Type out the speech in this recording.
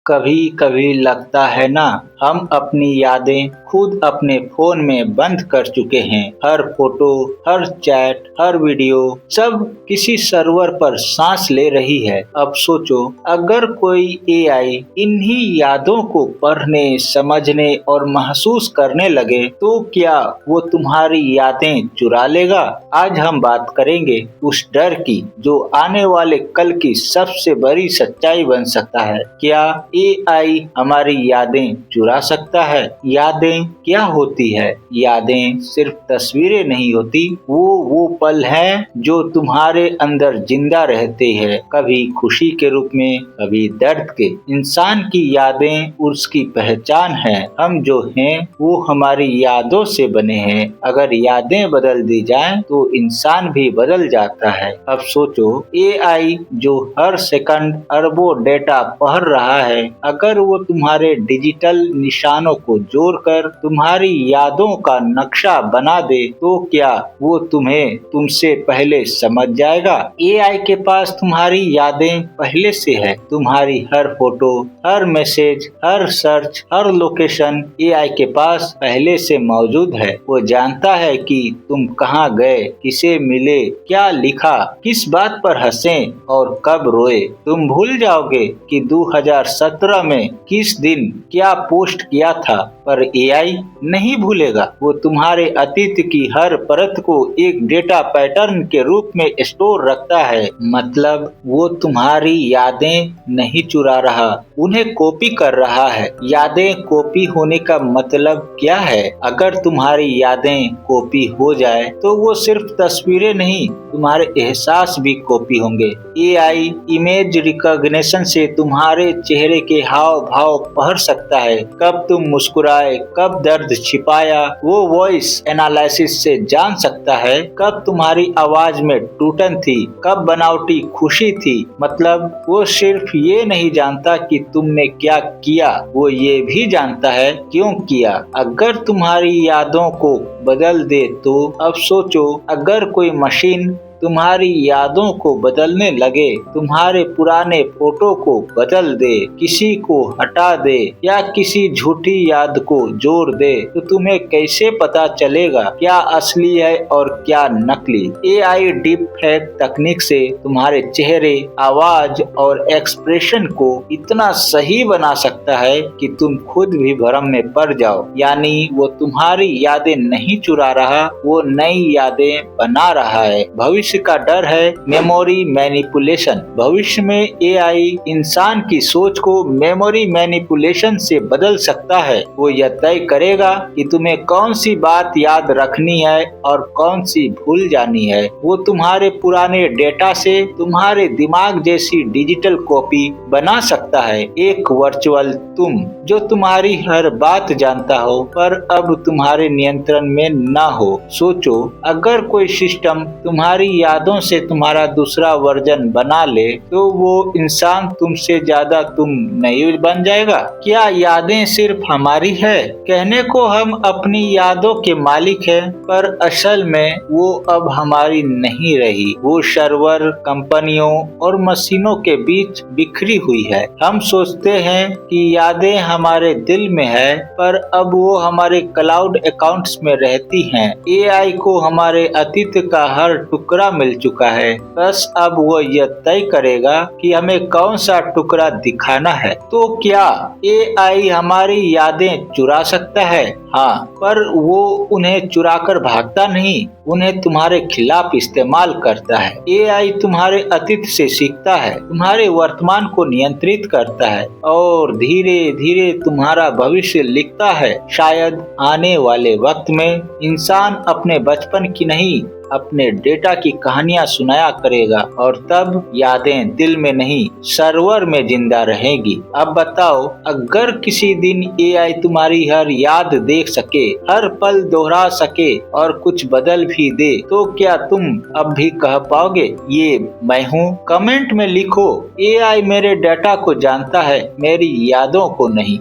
कभी कभी लगता है ना, हम अपनी यादें खुद अपने फोन में बंद कर चुके हैं। हर फोटो, हर चैट, हर वीडियो सब किसी सर्वर पर सांस ले रही है। अब सोचो, अगर कोई एआई इन्हीं यादों को पढ़ने, समझने और महसूस करने लगे तो क्या वो तुम्हारी यादें चुरा लेगा? आज हम बात करेंगे उस डर की जो आने वाले कल की सबसे बड़ी सच्चाई बन सकता है। क्या एआई हमारी यादें चुरा सकता है? यादें क्या होती है? यादें सिर्फ तस्वीरें नहीं होती, वो पल हैं जो तुम्हारे अंदर जिंदा रहते हैं, कभी खुशी के रूप में, कभी दर्द के। इंसान की यादें उसकी पहचान है। हम जो हैं वो हमारी यादों से बने हैं। अगर यादें बदल दी जाएं तो इंसान भी बदल जाता है। अब सोचो, एआई जो हर सेकंड अरबों डेटा पढ़ रहा है, अगर वो तुम्हारे डिजिटल निशानों को जोड़कर तुम्हारी यादों का नक्शा बना दे तो क्या वो तुम्हें तुमसे पहले समझ जाएगा? एआई के पास तुम्हारी यादें पहले से है। तुम्हारी हर फोटो, हर मैसेज, हर सर्च, हर लोकेशन एआई के पास पहले से मौजूद है। वो जानता है कि तुम कहाँ गए, किसे मिले, क्या लिखा, किस बात पर हंसे और कब रोए। तुम भूल जाओगे कि 2017 में किस दिन क्या पोस्ट किया था, पर एआई नहीं भूलेगा। वो तुम्हारे अतीत की हर परत को एक डेटा पैटर्न के रूप में स्टोर रखता है। मतलब वो तुम्हारी यादें नहीं चुरा रहा, उन्हें कॉपी कर रहा है। यादें कॉपी होने का मतलब क्या है? अगर तुम्हारी यादें कॉपी हो जाए तो वो सिर्फ तस्वीरें नहीं, तुम्हारे एहसास भी कॉपी होंगे। एआई इमेज रिकॉग्निशन से तुम्हारे चेहरे के हाव भाव पढ़ सकता है, कब तुम मुस्कुराए, कब दर्द छिपाया। वो वॉइस एनालिसिस से जान सकता है कब तुम्हारी आवाज में टूटन थी, कब बनावटी खुशी थी। मतलब वो सिर्फ ये नहीं जानता कि तुमने क्या किया, वो ये भी जानता है क्यों किया। अगर तुम्हारी यादों को बदल दे तो अब सोचो, अगर कोई मशीन तुम्हारी यादों को बदलने लगे, तुम्हारे पुराने फोटो को बदल दे, किसी को हटा दे या किसी झूठी याद को जोड़ दे, तो तुम्हें कैसे पता चलेगा क्या असली है और क्या नकली? एआई डीप फेक तकनीक से तुम्हारे चेहरे, आवाज और एक्सप्रेशन को इतना सही बना सकता है कि तुम खुद भी भ्रम में पड़ जाओ। यानी वो तुम्हारी यादें नहीं चुरा रहा, वो नई यादें बना रहा है। भविष्य का डर है मेमोरी मैनिपुलेशन। भविष्य में एआई इंसान की सोच को मेमोरी मैनिपुलेशन से बदल सकता है। वो यह तय करेगा कि तुम्हें कौन सी बात याद रखनी है और कौन सी भूल जानी है। वो तुम्हारे पुराने डेटा से तुम्हारे दिमाग जैसी डिजिटल कॉपी बना सकता है, एक वर्चुअल तुम जो तुम्हारी हर बात जानता हो पर अब तुम्हारे नियंत्रण में ना हो। सोचो, अगर कोई सिस्टम तुम्हारी यादों से तुम्हारा दूसरा वर्जन बना ले तो वो इंसान तुमसे ज्यादा तुम नहीं बन जाएगा? क्या यादें सिर्फ हमारी है? कहने को हम अपनी यादों के मालिक हैं, पर असल में वो अब हमारी नहीं रही। वो सर्वर, कंपनियों और मशीनों के बीच बिखरी हुई है। हम सोचते हैं कि यादें हमारे दिल में है, पर अब वो हमारे क्लाउड अकाउंट्स में रहती हैं। एआई को हमारे अतीत का हर टुकड़ा मिल चुका है, बस अब वो यह तय करेगा कि हमें कौन सा टुकड़ा दिखाना है। तो क्या एआई हमारी यादें चुरा सकता है? हाँ, पर वो उन्हें चुराकर भागता नहीं, उन्हें तुम्हारे खिलाफ इस्तेमाल करता है। एआई तुम्हारे अतीत से सीखता है, तुम्हारे वर्तमान को नियंत्रित करता है और धीरे धीरे तुम्हारा भविष्य लिखता है। शायद आने वाले वक्त में इंसान अपने बचपन की नहीं, अपने डेटा की कहानियां सुनाया करेगा और तब यादें दिल में नहीं, सर्वर में जिंदा रहेगी। अब बताओ, अगर किसी दिन एआई तुम्हारी हर याद देख सके, हर पल दोहरा सके और कुछ बदल भी दे, तो क्या तुम अब भी कह पाओगे ये मैं हूँ? कमेंट में लिखो, एआई मेरे डेटा को जानता है, मेरी यादों को नहीं।